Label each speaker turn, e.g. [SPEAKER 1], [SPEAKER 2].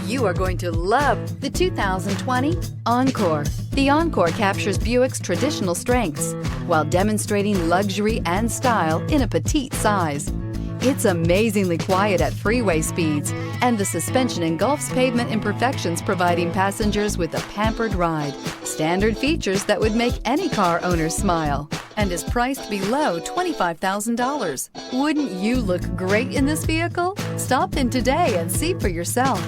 [SPEAKER 1] You are going to love the 2020 Encore. The Encore captures Buick's traditional strengths while demonstrating luxury and style in a petite size. It's amazingly quiet at freeway speeds, and the suspension engulfs pavement imperfections, providing passengers with a pampered ride. Standard features that would make any car owner smile, and is priced below $25,000. Wouldn't you look great in this vehicle? Stop in today and see for yourself.